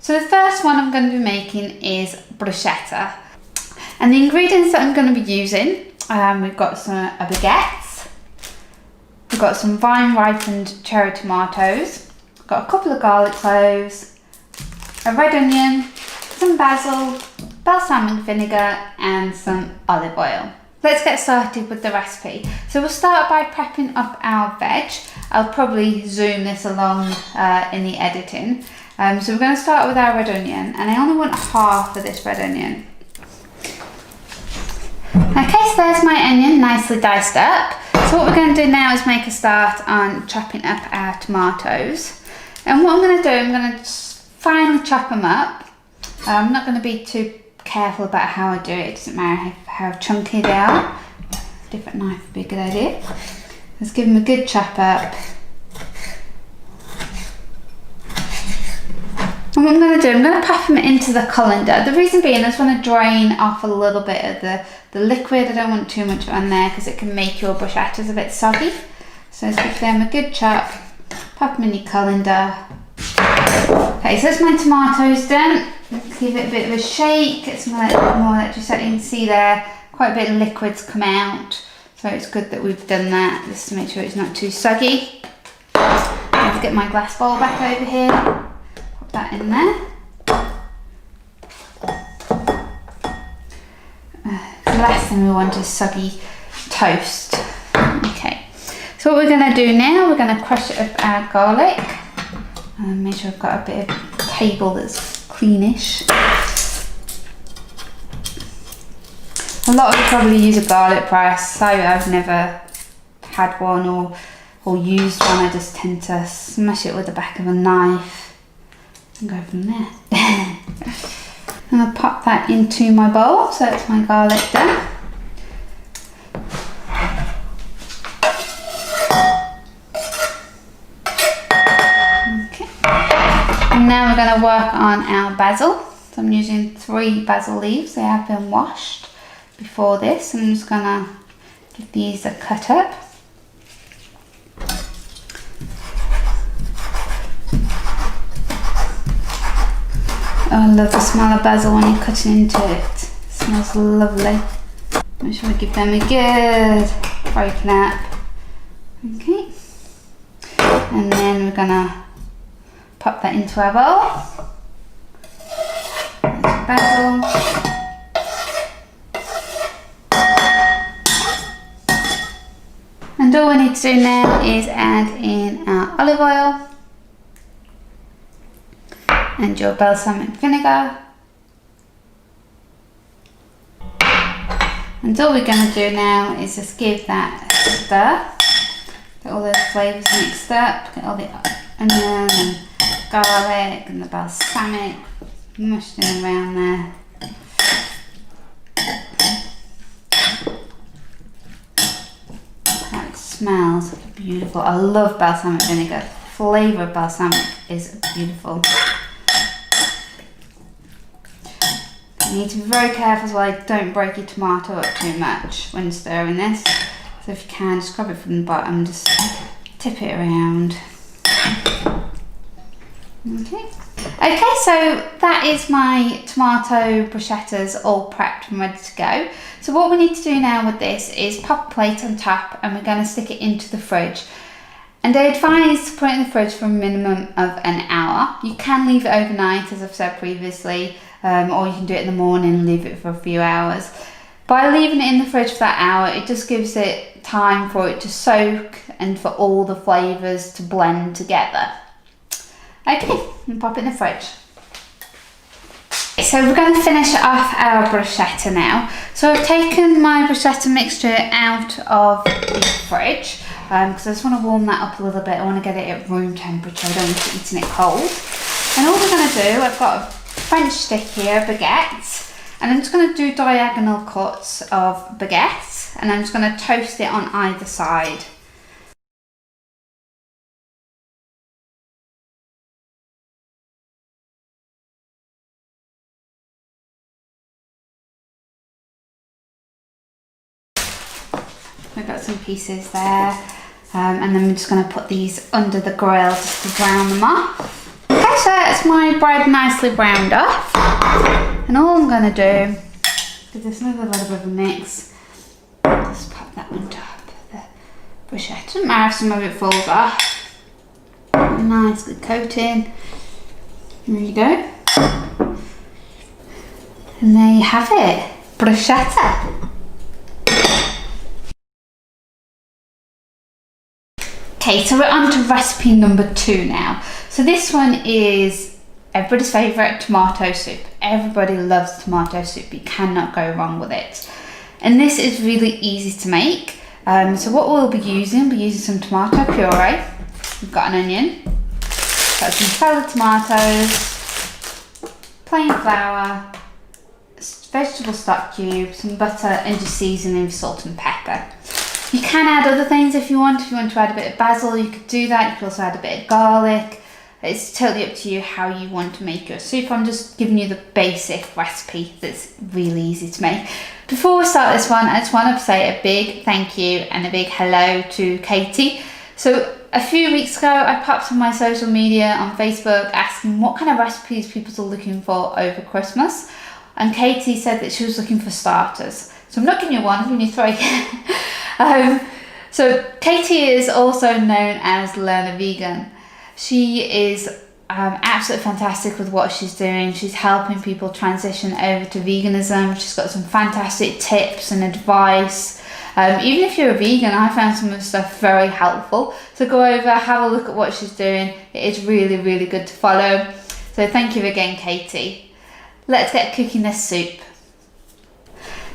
So the first one I'm going to be making is bruschetta. And the ingredients that I'm going to be using, we've got a baguette, we've got some vine ripened cherry tomatoes, we've got a couple of garlic cloves, a red onion, some basil, balsamic vinegar and some olive oil. Let's get started with the recipe. So we'll start by prepping up our veg. I'll probably zoom this along in the editing. So we're going to start with our red onion, and I only want half of this red onion. Okay, so there's my onion nicely diced up. So what we're going to do now is make a start on chopping up our tomatoes. And what I'm going to do, I'm going to finely chop them up. I'm not going to be too careful about how I do it. It doesn't matter how chunky they are. A different knife would be a good idea. Let's give them a good chop up. And what I'm going to do, I'm going to pop them into the colander. The reason being, I just want to drain off a little bit of the liquid. I don't want too much on there because it can make your bruschettas a bit soggy. So let's give them a good chop, pop them in your colander. Okay, so that's my tomatoes done. Let's give it a bit of a shake, get some more electricity. You can see there, quite a bit of liquids come out. So it's good that we've done that, just to make sure it's not too soggy. Let's get my glass bowl back over here. That in there. The last thing we want is soggy toast. Okay, so what we're going to do now, we're going to crush it up our garlic and make sure I've got a bit of table that's cleanish. A lot of you probably use a garlic press. I've never had one or used one. I just tend to smash it with the back of a knife and go from there. And I'll pop that into my bowl, so that's my garlic done. Okay. And now we're going to work on our basil. So I'm using 3 basil leaves. They have been washed before this. I'm just going to give these a cut up. Oh, I love the smell of basil when you're cutting into it. It smells lovely. Make sure we give them a good breaking up. Okay. And then we're gonna pop that into our bowl. There's basil. And all we need to do now is add in our olive oil and your balsamic vinegar. And all we're going to do now is just give that a stir. Get all those flavours mixed up, get all the onion and garlic and the balsamic mushed in around there. That smells beautiful. I love balsamic vinegar. The flavour of balsamic is beautiful. You need to be very careful as well, don't break your tomato up too much when stirring this. So if you can, just grab it from the bottom, just tip it around. Okay. Okay, so that is my tomato bruschettas all prepped and ready to go. So what we need to do now with this is pop a plate on top and we're going to stick it into the fridge. And I advise to put it in the fridge for a minimum of an hour. You can leave it overnight, as I've said previously, or you can do it in the morning and leave it for a few hours. By leaving it in the fridge for that hour, it just gives it time for it to soak and for all the flavours to blend together. Okay, and pop it in the fridge. So we're going to finish off our bruschetta now. So I've taken my bruschetta mixture out of the fridge because I just want to warm that up a little bit. I want to get it at room temperature. I don't want to eating it cold. And all we're going to do, I've got a French stick here, baguette, and I'm just going to do diagonal cuts of baguette, and I'm just going to toast it on either side. I've got some pieces there. And then we're just going to put these under the grill just to brown them off. Okay, so that's my bread nicely browned off. And all I'm going to do, because there's another little bit of a mix, just pop that on top of the bruschetta. Doesn't matter if some of it falls off. Nice good coating. There you go. And there you have it, bruschetta. Okay, so we're on to recipe number 2 now. So this one is everybody's favourite, tomato soup. Everybody loves tomato soup. You cannot go wrong with it. And this is really easy to make. So what we'll be using some tomato puree. We've got an onion, got some salad tomatoes, plain flour, vegetable stock cubes, some butter, and just seasoning with salt and pepper. You can add other things if you want. If you want to add a bit of basil, you could do that. You could also add a bit of garlic. It's totally up to you how you want to make your soup. I'm just giving you the basic recipe that's really easy to make. Before we start this one, I just want to say a big thank you and a big hello to Katie. So a few weeks ago, I popped on my social media on Facebook asking what kind of recipes people are looking for over Christmas. And Katie said that she was looking for starters. So I'm not giving you one, I'm giving you 3. So Katie is also known as Learner Vegan. She is absolutely fantastic with what she's doing. She's helping people transition over to veganism. She's got some fantastic tips and advice. Even if you're a vegan, I found some of the stuff very helpful. So go over, have a look at what she's doing. It is really, really good to follow. So thank you again, Katie. Let's get cooking this soup.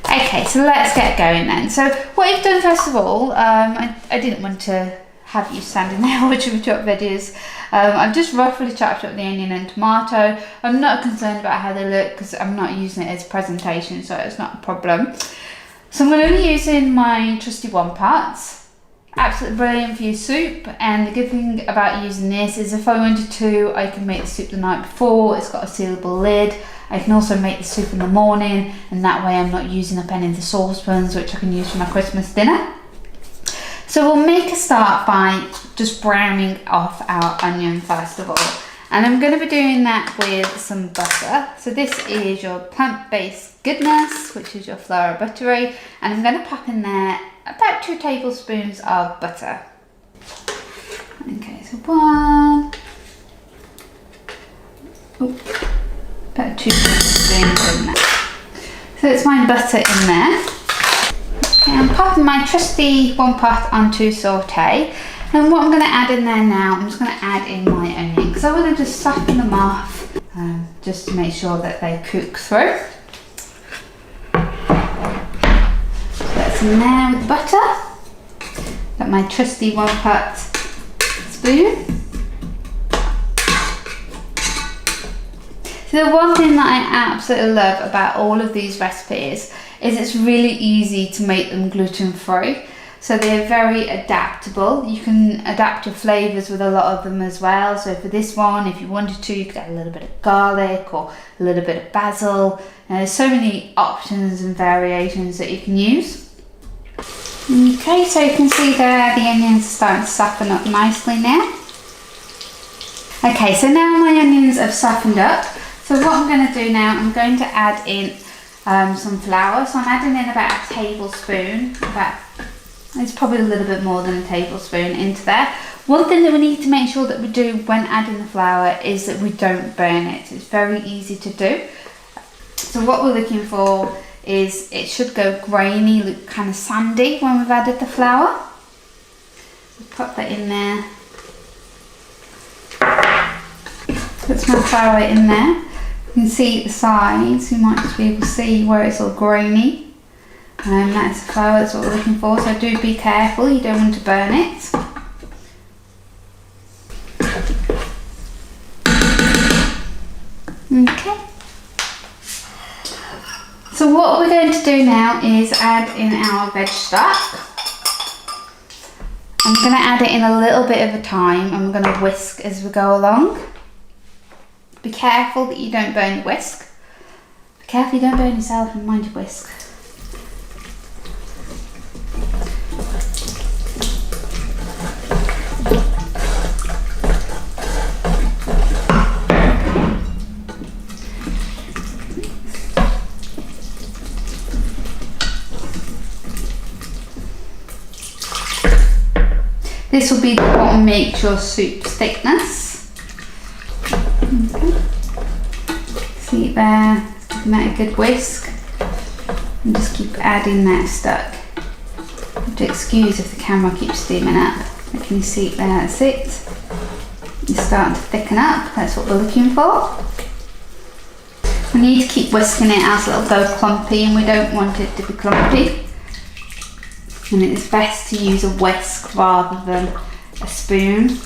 Okay, so let's get going then. So what I've done first of all, I didn't want to have you standing there watching me chop veggies. I've just roughly chopped up the onion and tomato. I'm not concerned about how they look because I'm not using it as a presentation, so it's not a problem. So I'm going to be using my trusty 1 pot. Absolutely brilliant for your soup, and the good thing about using this is if I wanted to, I can make the soup the night before. It's got a sealable lid. I can also make the soup in the morning, and that way I'm not using up any of the saucepans which I can use for my Christmas dinner. So we'll make a start by just browning off our onion first of all. And I'm going to be doing that with some butter. So this is your plant-based goodness, which is your flour buttery. And I'm going to pop in there about 2 tablespoons of butter. Okay, so 1. About 2 tablespoons in there. So it's my butter in there. Okay, I'm popping my trusty 1 pot onto saute. And what I'm going to add in there now, I'm just going to add in my onion because I want to just soften them off just to make sure that they cook through. So that's in there with the butter. Got my trusty 1 pot spoon. So the one thing that I absolutely love about all of these recipes is it's really easy to make them gluten-free. So they're very adaptable. You can adapt your flavours with a lot of them as well. So for this one, if you wanted to, you could add a little bit of garlic or a little bit of basil. There's so many options and variations that you can use. Okay, so you can see there the onions are starting to soften up nicely now. Okay, so now my onions have softened up. So what I'm going to do now, I'm going to add in some flour. So I'm adding in about a tablespoon, it's probably a little bit more than a tablespoon into there. One thing that we need to make sure that we do when adding the flour is that we don't burn it. It's very easy to do. So what we're looking for is it should go grainy, look kind of sandy when we've added the flour. Put that in there. Put my flour in there. You can see the sides, you might just be able to see where it's all grainy. And that's the flour, that's what we're looking for, so do be careful, you don't want to burn it. Okay. So what we're going to do now is add in our veg stock. I'm going to add it in a little bit of a time and we're going to whisk as we go along. Be careful that you don't burn the whisk. Be careful you don't burn yourself and mind your whisk. This will be what makes your soup's thickness. Okay. See there, giving that a good whisk. And just keep adding that stuck. You have to excuse if the camera keeps steaming up. But can you see it there? That's it. It's starting to thicken up. That's what we're looking for. We need to keep whisking it as it'll go clumpy, and we don't want it to be clumpy. And it's best to use a whisk rather than a spoon.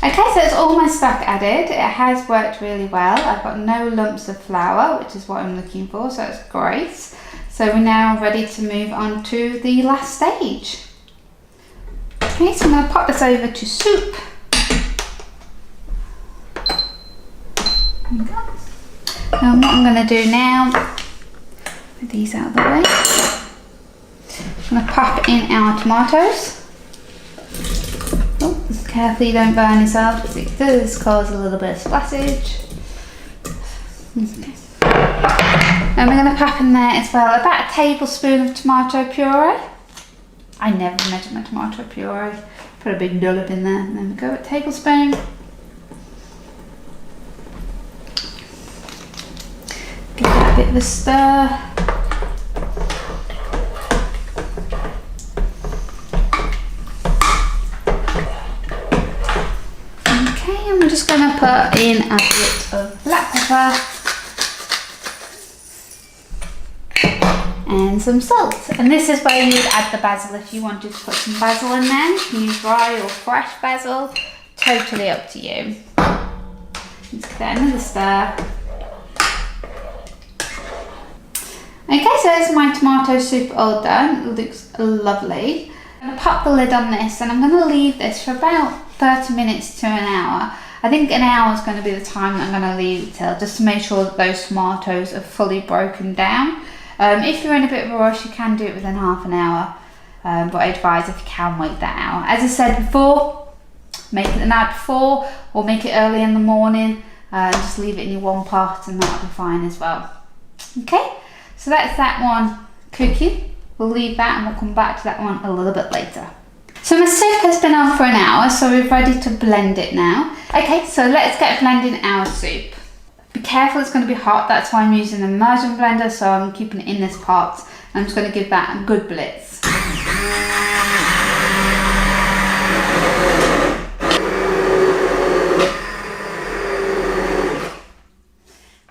Okay, so it's all my stuff added. It has worked really well. I've got no lumps of flour, which is what I'm looking for, so that's great. So we're now ready to move on to the last stage. Okay, so I'm going to pop this over to soup. There we go. Now what I'm going to do now, put these out of the way. I'm going to pop in our tomatoes. Oh, carefully don't burn yourself because it does cause a little bit of splashage. Okay. And we're going to pop in there as well about a tablespoon of tomato puree. I never measure my tomato puree. Put a big dollop in there, and there we go, a tablespoon. Give that a bit of a stir. Okay, and we're just going to put in a bit of black pepper and some salt. And this is where you would add the basil if you wanted to put some basil in there. You can use dry or fresh basil, totally up to you. Let's give that another stir. Okay, so there's my tomato soup all done. It looks lovely. I'm going to pop the lid on this, and I'm going to leave this for about 30 minutes to an hour. I think an hour is going to be the time that I'm going to leave it till, just to make sure that those tomatoes are fully broken down. If you're in a bit of a rush, you can do it within half an hour, but I advise if you can wait that hour. As I said before, make it the night before or make it early in the morning, just leave it in your one pot and that'll be fine as well. Okay, so that's that one cooking. We'll leave that and we'll come back to that one a little bit later. So my soup has been on for an hour, so we're ready to blend it now. Okay, so let's get blending our soup. Be careful, it's going to be hot, that's why I'm using an immersion blender, so I'm keeping it in this pot. I'm just going to give that a good blitz.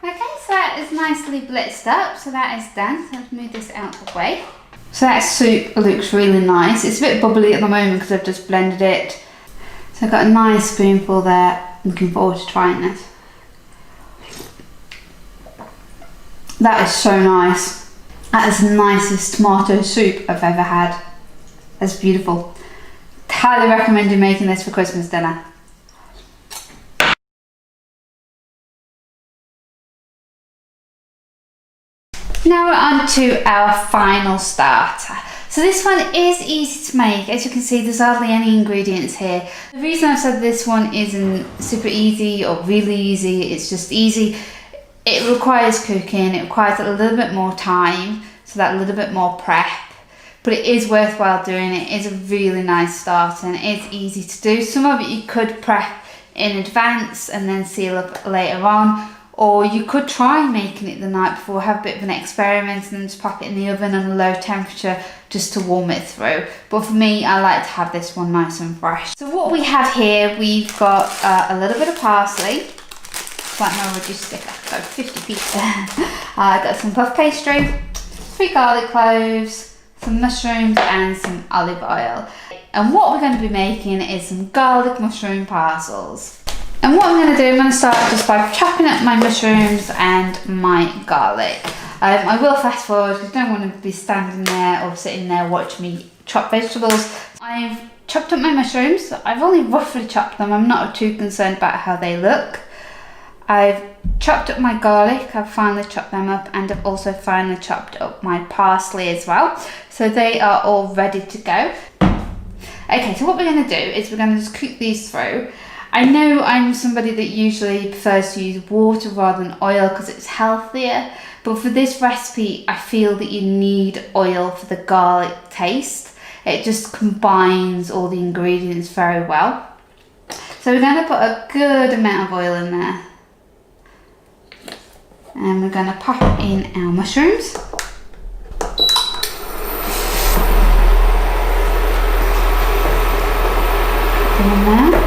Okay, so that is nicely blitzed up, so that is done. So let's move this out of the way. So that soup looks really nice. It's a bit bubbly at the moment because I've just blended it. So I've got a nice spoonful there. I'm looking forward to trying this. That is so nice. That is the nicest tomato soup I've ever had. That's beautiful. Highly recommend you making this for Christmas dinner. Now we're on to our final starter. So this one is easy to make. As you can see, there's hardly any ingredients here. The reason I've said this one isn't super easy or really easy, it's just easy. It requires cooking, it requires a little bit more time, so that little bit more prep, but it is worthwhile doing. It is a really nice start and it is easy to do. Some of it you could prep in advance and then seal up later on, or you could try making it the night before, have a bit of an experiment and then just pop it in the oven on a low temperature just to warm it through. But for me, I like to have this one nice and fresh. So what we have here, we've got a little bit of parsley, like my reduced sticker, so 50 pieces. I've got some puff pastry, 3 garlic cloves, some mushrooms and some olive oil. And what we're going to be making is some garlic mushroom parcels. And what I'm going to do, I'm going to start just by chopping up my mushrooms and my garlic. I will fast forward because I don't want to be standing there or sitting there watching me chop vegetables. I've chopped up my mushrooms. I've only roughly chopped them. I'm not too concerned about how they look. I've chopped up my garlic, I've finally chopped them up, and I've also finally chopped up my parsley as well. So they are all ready to go. Okay, so what we're going to do is we're going to just cook these through. I know I'm somebody that usually prefers to use water rather than oil because it's healthier, but for this recipe I feel that you need oil for the garlic taste. It just combines all the ingredients very well. So we're going to put a good amount of oil in there. And we're going to pop in our mushrooms. Put them in there.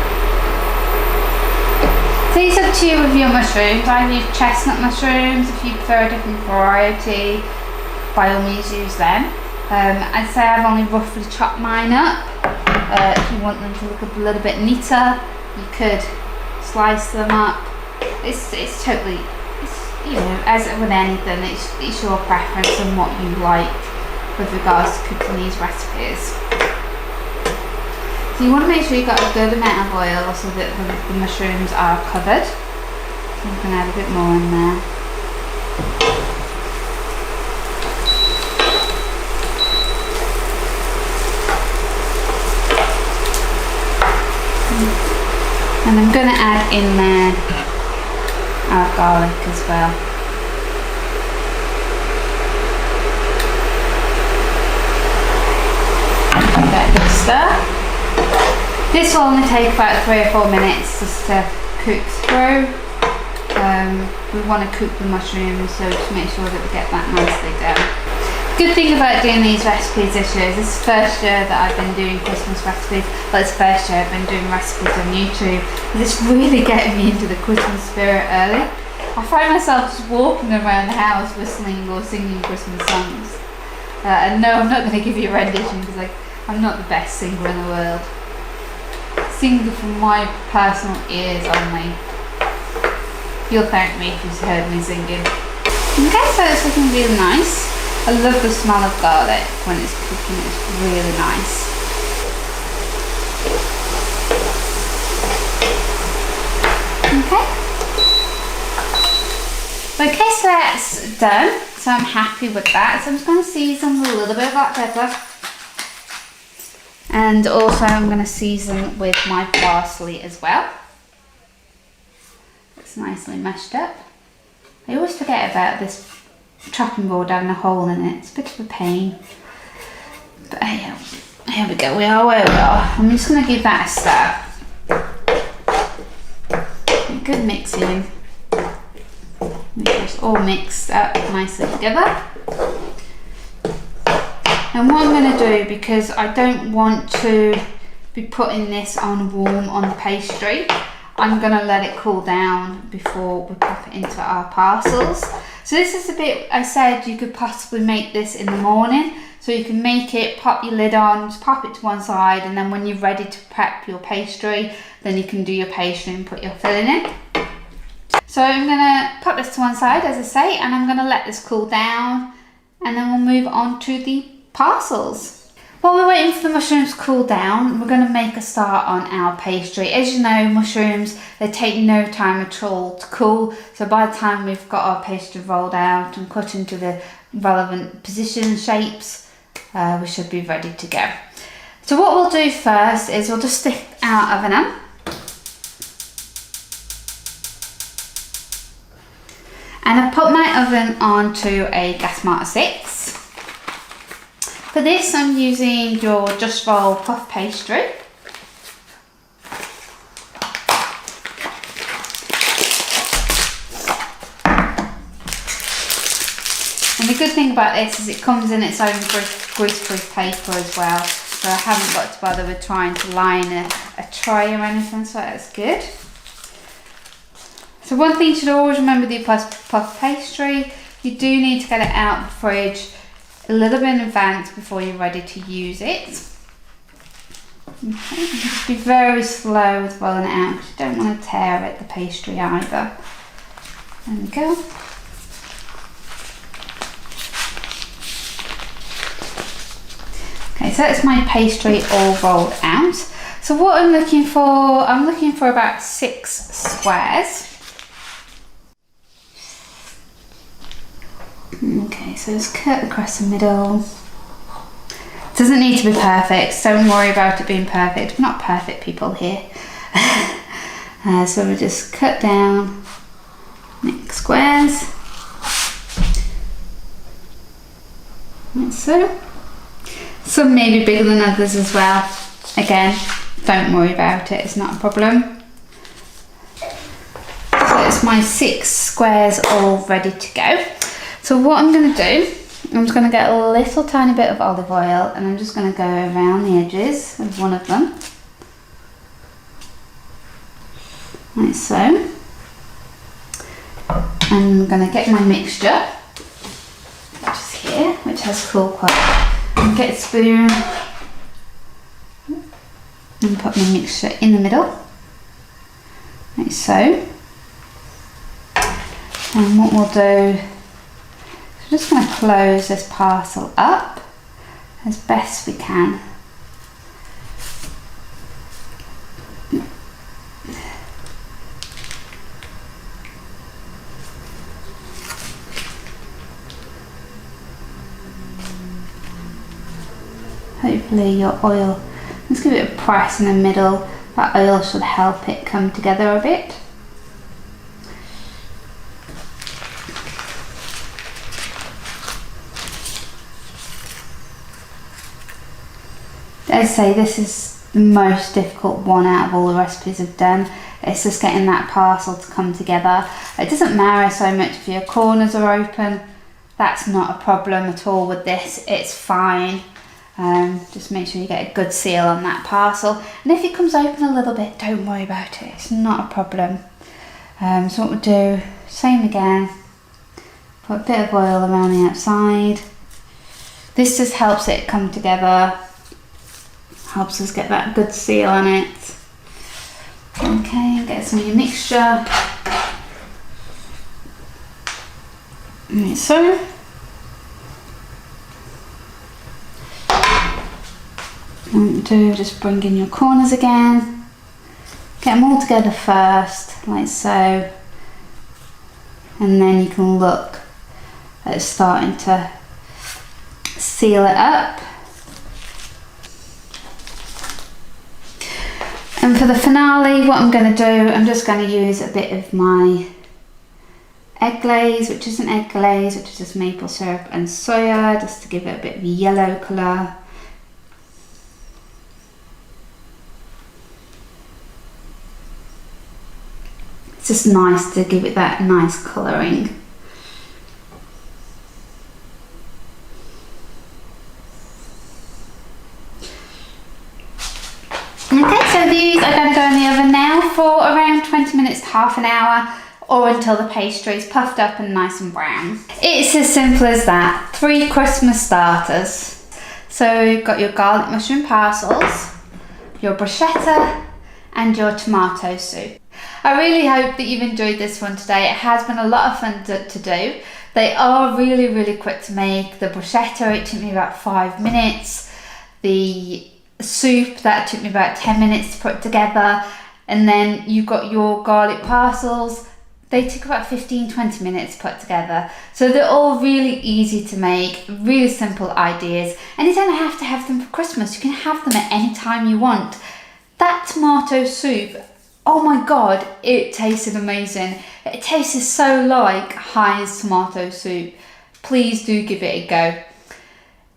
So it's up to you with your mushrooms. I use chestnut mushrooms. If you prefer a different variety, by all means use them. I'd say I've only roughly chopped mine up. If you want them to look a little bit neater, you could slice them up. It's totally, you know, as with anything, it's your preference and what you like with regards to cooking these recipes. So you want to make sure you've got a good amount of oil so that the mushrooms are covered. So I'm going to add a bit more in there. And I'm going to add in there our garlic as well. Give that a good stir. This will only take about 3 or 4 minutes just to cook through. We want to cook the mushrooms, so just make sure that we get that nicely done. Good thing about doing these recipes this year is this is the first year that I've been doing Christmas recipes, but it's the first year I've been doing recipes on YouTube. It's really getting me into the Christmas spirit early. I find myself just walking around the house whistling or singing Christmas songs. And no, I'm not going to give you a rendition because I'm not the best singer in the world. Sing from my personal ears only. You'll thank me if you've heard me singing. Okay, so it's looking really nice. I love the smell of garlic when it's cooking, it's really nice. Okay, so that's done. So I'm happy with that. So I'm just going to season with a little bit of black pepper. And also I'm going to season with my parsley as well. It's nicely mashed up. I always forget about this chopping board having a hole in it. It's a bit of a pain. But here we go. We are where we are. I'm just going to give that a stir. A good mixing. It's all mixed up nicely together. And what I'm going to do, because I don't want to be putting this on warm on the pastry, I'm going to let it cool down before we pop it into our parcels. So this is a bit, I said you could possibly make this in the morning. So you can make it, pop your lid on, just pop it to one side, and then when you're ready to prep your pastry, then you can do your pastry and put your filling in. So I'm going to put this to one side, as I say, and I'm going to let this cool down, and then we'll move on to the parcels. While we're waiting for the mushrooms to cool down, we're going to make a start on our pastry. As you know, mushrooms, they take no time at all to cool, so by the time we've got our pastry rolled out and cut into the relevant position shapes, we should be ready to go. So what we'll do first is we'll just stick our oven on. And I've put my oven onto a gas mark 6. For this I'm using your Just Roll puff pastry. And the good thing about this is it comes in its own grease-proof paper as well. So I haven't got to bother with trying to line a tray or anything, so that's good. So one thing you should always remember with your puff pastry, you do need to get it out of the fridge a little bit in advance before you're ready to use it. Okay, just be very slow with rolling it out because you don't want to tear at the pastry either. There we go. Okay, so that's my pastry all rolled out. So what I'm looking for about 6 squares. Okay, so just cut across the middle. Doesn't need to be perfect, so don't worry about it being perfect. We're not perfect people here. So we'll just cut down, make squares. Like so. Some may be bigger than others as well. Again, don't worry about it, it's not a problem. So it's my 6 squares all ready to go. So what I'm going to do, I'm just going to get a little tiny bit of olive oil and I'm just going to go around the edges of one of them. Like so. And I'm going to get my mixture, which is here, which has cool quite. And get a spoon and put my mixture in the middle, like so. And what we'll do, we're just going to close this parcel up as best we can. Hopefully your oil, let's give it a press in the middle, that oil should help it come together a bit. As I say, this is the most difficult one out of all the recipes I've done. It's just getting that parcel to come together. It doesn't matter so much if your corners are open, that's not a problem at all with this, it's fine. Just make sure you get a good seal on that parcel, and if it comes open a little bit, don't worry about it, it's not a problem. So what we'll do, same again, put a bit of oil around the outside. This just helps it come together, helps us get that good seal on it. Okay, get some of your mixture. Like so. What do, just bring in your corners again, get them all together first, like so, and then you can look at it starting to seal it up. And for the finale, what I'm going to do, I'm just going to use a bit of my egg glaze, which isn't egg glaze, which is just maple syrup and soya, just to give it a bit of a yellow colour. It's just nice to give it that nice colouring. Okay, so these are going to go in the oven now for around 20 minutes to half an hour, or until the pastry is puffed up and nice and brown. It's as simple as that. 3 Christmas starters. So you've got your garlic mushroom parcels, your bruschetta and your tomato soup. I really hope that you've enjoyed this one today. It has been a lot of fun to do. They are really quick to make. The bruschetta, it took me about 5 minutes. The soup, that took me about 10 minutes to put together. And then you've got your garlic parcels. They took about 15-20 minutes to put together. So they're all really easy to make, really simple ideas. And you don't have to have them for Christmas. You can have them at any time you want. That tomato soup, oh my god, it tasted amazing. It tasted so like Heinz tomato soup. Please do give it a go.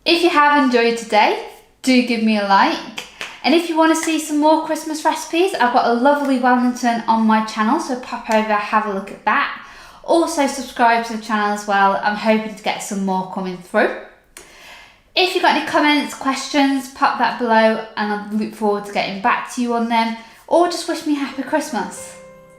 If you have enjoyed today, do give me a like. And if you want to see some more Christmas recipes, I've got a lovely Wellington on my channel, so pop over, have a look at that. Also subscribe to the channel as well. I'm hoping to get some more coming through. If you've got any comments, questions, pop that below and I look forward to getting back to you on them. Or just wish me a happy Christmas.